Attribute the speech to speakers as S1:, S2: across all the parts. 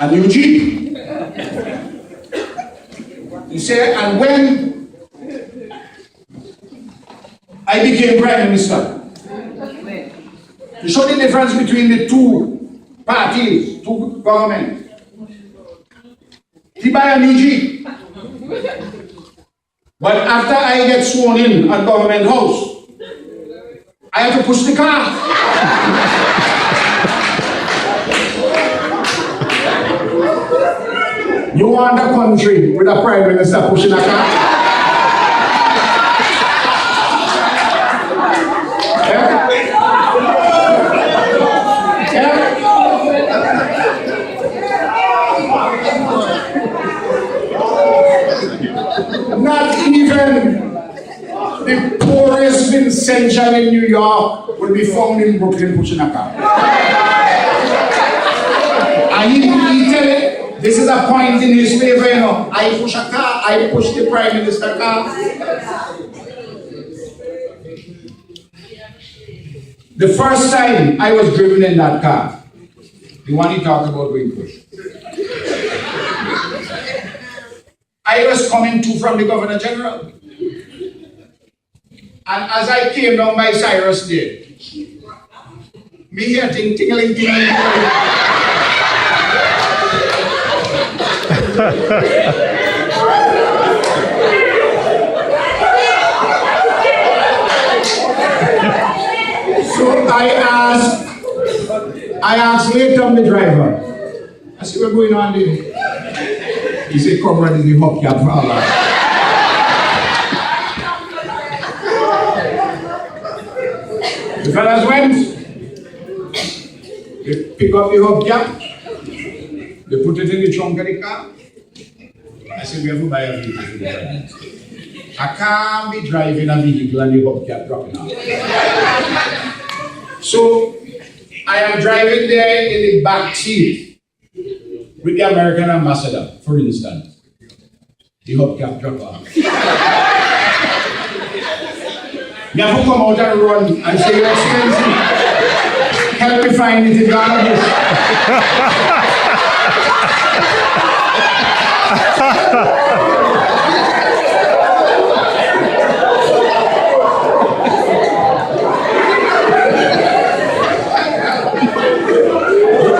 S1: a new Jeep. He said, and when I became Prime Minister, to show the difference between the two parties, two governments, he buy a new Jeep. But after I get sworn in at Government House, I have to push the car. You want a country with a Prime Minister pushing a car? Yeah? Yeah? Not even the poorest Vincentian in New York will be found in Brooklyn pushing a car. And he tell it, this is a point in his favor, you know. I push a car, I push the Prime Minister car. The first time I was driven in that car, the one he talked about being pushed, I was coming to from the Governor General. And as I came down by Cyrus there, me hear ting-tingling, ting-ling. So I asked later the driver, I said, what's going on there? He said, come run in the hubcap for Allah. The fellas went, they pick up the hubcap, they put it in the trunk of the car. I said, we have to buy a vehicle for the driving. I can't be driving a vehicle and the hubcap dropping out. So I am driving there in the back seat with the American ambassador, for instance. The hubcap drop off. You have to come out and run and say you're expensive. Help me find it in Ghana.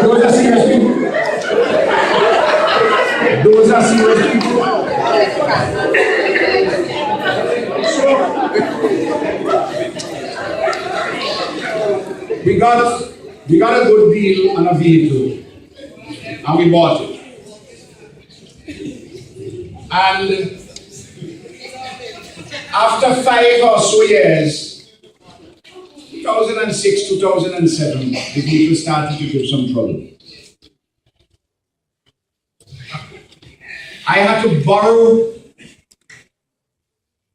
S1: Those are serious people. Those are serious people. We got a good deal on a vehicle and we bought it. And after 5 or so years, 2006, 2007, the vehicle started to give some trouble. I had to borrow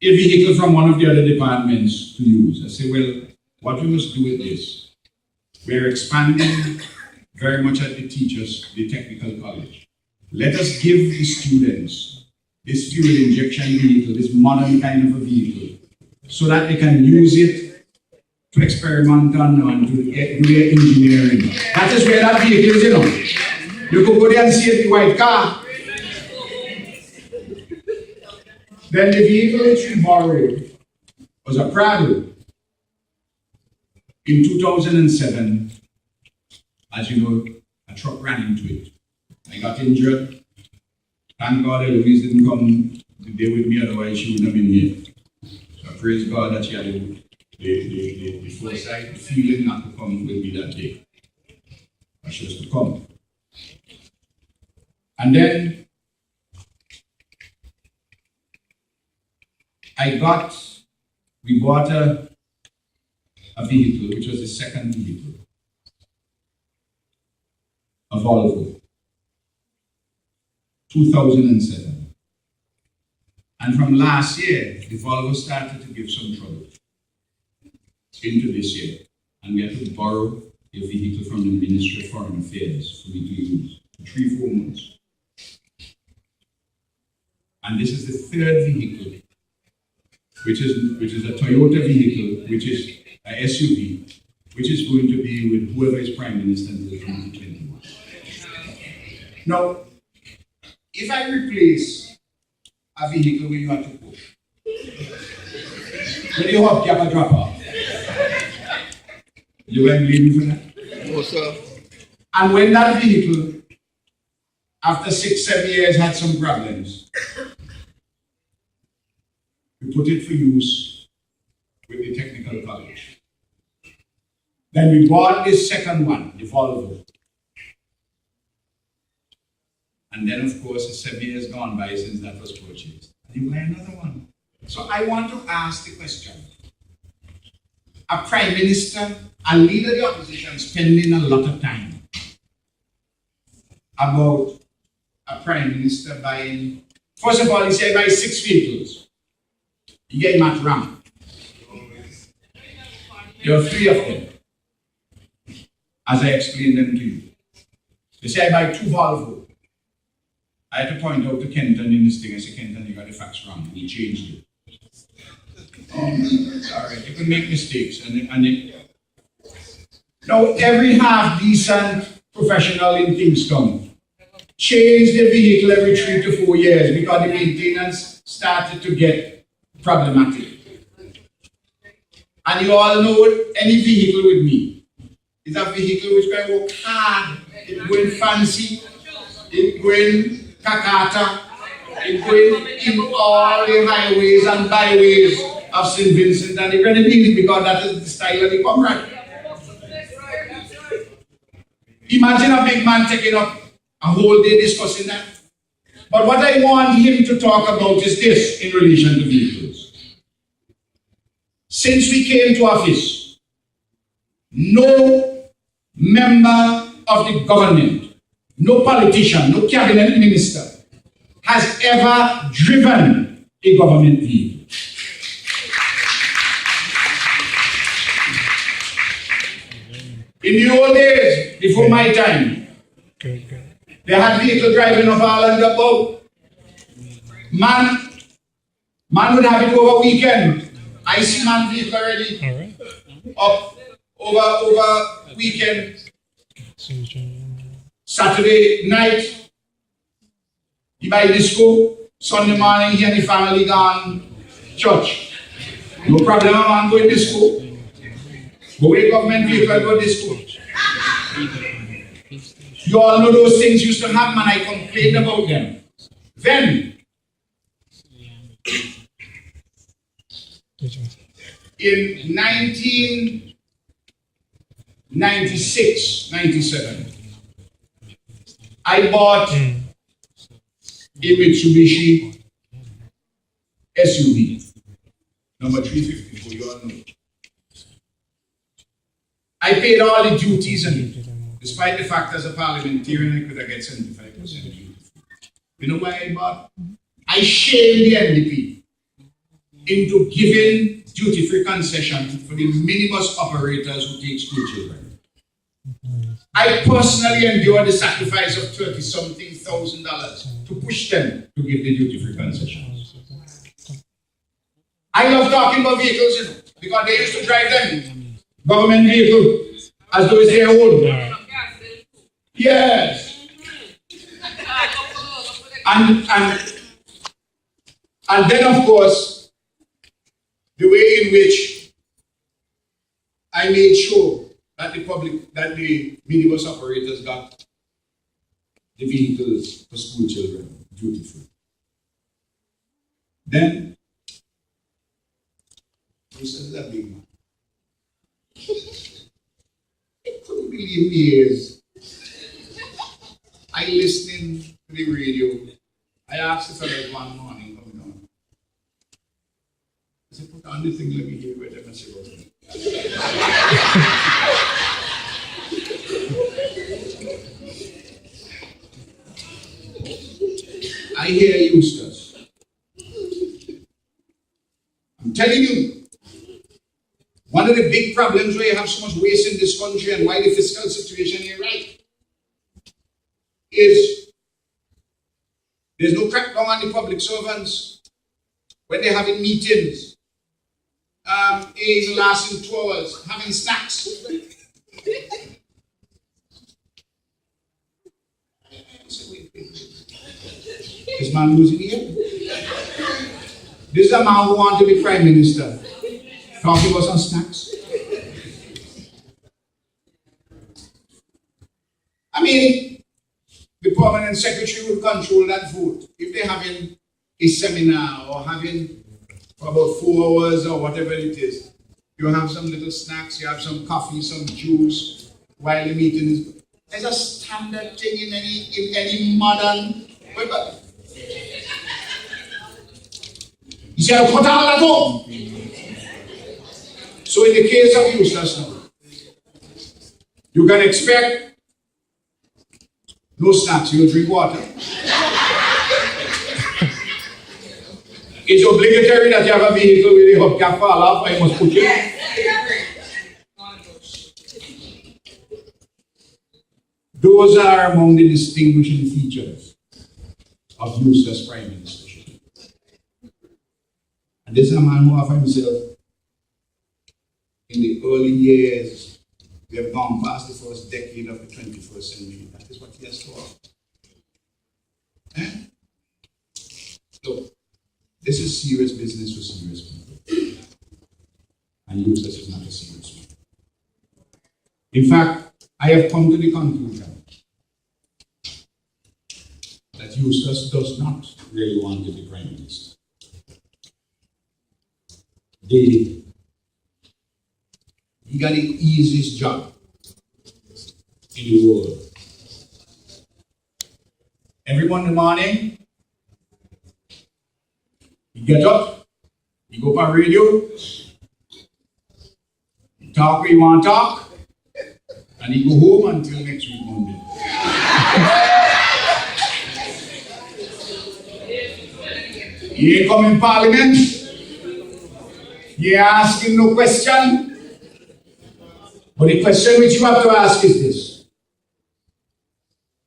S1: a vehicle from one of the other departments to use. I said, well, what we must do with this, we're expanding very much at the teachers, the technical college. Let us give the students this fuel injection vehicle, this modern kind of a vehicle, so that they can use it to experiment on and to do their engineering. That is where that vehicle is, you know. You could go there and see the white car. Then the vehicle which we borrowed was a Prado. In 2007, as you know, a truck ran into it. I got injured. Thank God Eloise didn't come today with me, otherwise she wouldn't have been here. So I praise God that she had the foresight, the feeling not to come with me that day. But she was to come. And then we bought a vehicle, which was the second vehicle, a Volvo, 2007. And from last year, the Volvo started to give some trouble into this year. And we had to borrow a vehicle from the Ministry of Foreign Affairs for me to use for 3-4 months. And this is the third vehicle, which is a Toyota vehicle, which is a SUV, which is going to be with whoever is Prime Minister until 2021. Now, if I replace a vehicle when you have to push, when you hop, gap, and drop off, you will blame me for that?
S2: No, sir.
S1: And when that vehicle, after 6-7 years, had some problems, we put it for use with the technical college. Then we bought this second one, the Volvo. And then, of course, it's 7 years gone by since that was purchased. And you buy another one. So I want to ask the question. A prime minister, a leader of the opposition, spending a lot of time about a prime minister buying, first of all, he said buy 6 vehicles. He gave him at rank. There are 3 of them, as I explained them to you. They say I buy 2 Volvo. I had to point out to Kenton in this thing. I said, Kenton, you got the facts wrong. And he changed it. Oh, sorry, you can make mistakes. Now, every half-decent professional in Kingston change their vehicle every 3 to 4 years because the maintenance started to get problematic. And you all know any vehicle with me is a vehicle which can work hard, it's going fancy, it's going Kakata, it's going in all the highways and byways of St. Vincent and the Grenadines because that is the style of the comrade. Imagine a big man taking up a whole day discussing that. But what I want him to talk about is this in relation to vehicles. Since we came to office, no member of the government, no politician, no cabinet minister has ever driven a government vehicle. In the old days, before my time, they had vehicle driving of all and above. Man would have it over weekend. I see man vehicle already up over weekend. Saturday night, he buy disco. Sunday morning, he and the family gone church. No problem, man going disco. Go away government vehicle, go disco. You all know those things used to happen and I complained about them. Then, in 1996, 97, I bought a Mitsubishi SUV, number 354, you all know. I paid all the duties and despite the fact as a parliamentarian I could have get 75% duty. You know why I bought? I shamed the NDP into giving duty-free concession for the minibus operators who take school children. I personally endured the sacrifice of $30-something thousand to push them to give the duty-free concessions. I love talking about vehicles, you know, because they used to drive them, government vehicle, as though it's their own. Yes. And then, of course, the way in which I made sure that the minibus operators got the vehicles for school children duty free. Then, who says that big man? I couldn't believe me ears. I listening to the radio. I asked the fellow one morning coming on. I said, put on the thing, let me hear what they say about me. I hear you, Eustace. I'm telling you, one of the big problems why you have so much waste in this country and why the fiscal situation ain't right is there's no crackdown on the public servants when they're having meetings. It's lasting 2 hours, having snacks. I said, wait. This man losing here? This is a man who wants to be Prime Minister. Talking about some snacks. I mean, the permanent secretary will control that vote. If they're having a seminar or having for about 4 hours or whatever it is, you have some little snacks, you have some coffee, some juice while the meeting is. It's a standard thing in any modern. You see, I'll put all that up. So in the case of Eustace now, you can expect no snacks, you'll drink water. It's obligatory that you have a vehicle with the hubcap fall off, or you must put it. Those are among the distinguishing features of Eustace Prime Ministership. And this is a man who offered himself in the early years. We have gone past the first decade of the 21st century. That is what he has taught. Look, this is serious business for serious people. And Eustace is not a serious man. In fact, I have come to the conclusion that Eustace does not really want to be Prime Minister. He got the easiest job in the world. Every Monday morning, you get up, you go on radio, you talk where you want to talk, and you go home until next week Monday. You ain't come in Parliament, you ain't asking no question. But the question which you have to ask is this.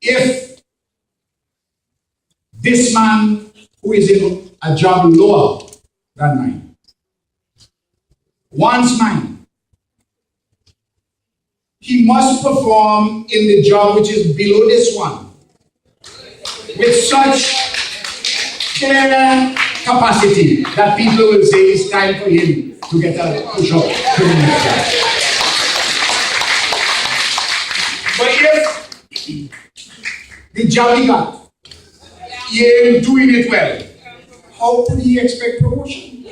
S1: If this man who is in a job lower than mine wants mine, he must perform in the job which is below this one with such clear capacity that people will say it's time for him to get a push-up to the next job. But if the job he got, he ain't doing it well, how could he expect promotion?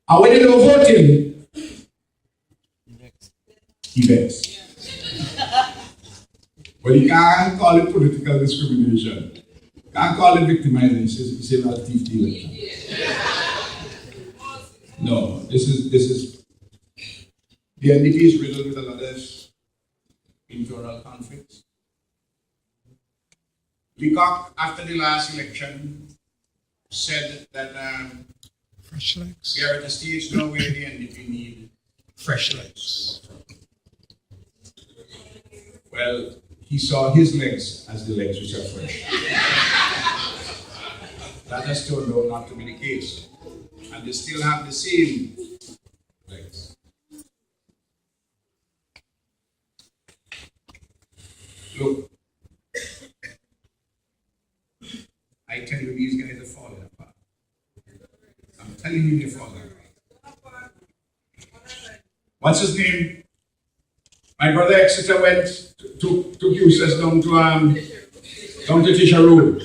S1: And when they don't vote him, he vexed. But he can't call it political discrimination. Can't call it victimizing. He says not thief dealer. No, this is the NDP is riddled with a lot of internal conflicts. Leacock, after the last election, said that
S2: fresh legs.
S1: we are at a stage now where the NDP need fresh legs. Well, he saw his legs as the legs which are fresh. That has turned out not to be the case. And they still have the same legs. Look, I tell you, these guys are falling apart. I'm telling you, they're falling apart. What's his name? My brother Exeter went to Eustace down to Tisha Road.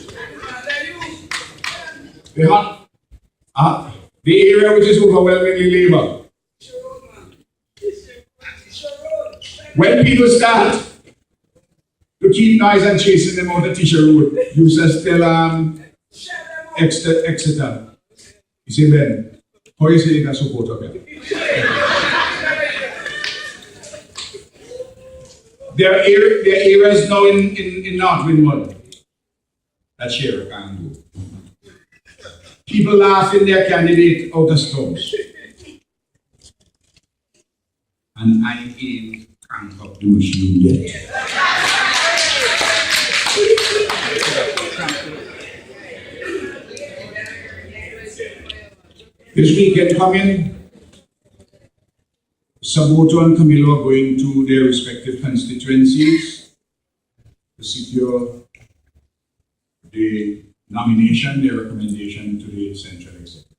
S1: The area which is overwhelmingly labor. When people start to keep noise and chasing them out of Tisha Road, Eustace tell Exeter. He say, Ben, how you say you can support up here? There are areas now in North Windmore that Sheriff can't do. People laughing their candidate out of storms. And I ain't cranked up the machine yet. This weekend coming, Saboto and Camilo are going to their respective constituencies. to secure the nomination, their recommendation to the Central Executive.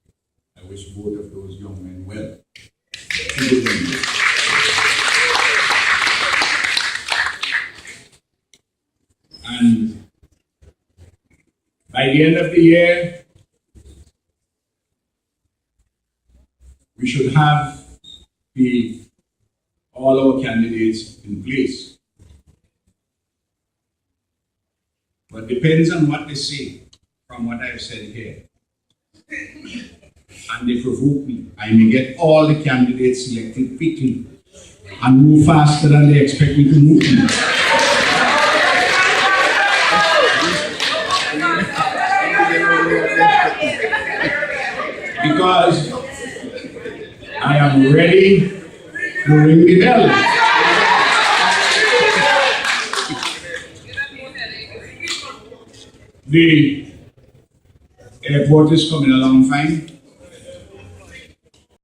S1: I wish both of those young men well. And by the end of the year, we should have all our candidates in place. But depends on what they say from what I've said here. And they provoke me. I may get all the candidates selected quickly and move faster than they expect me to move. Because I am ready to ring the bell. The airport is coming along fine.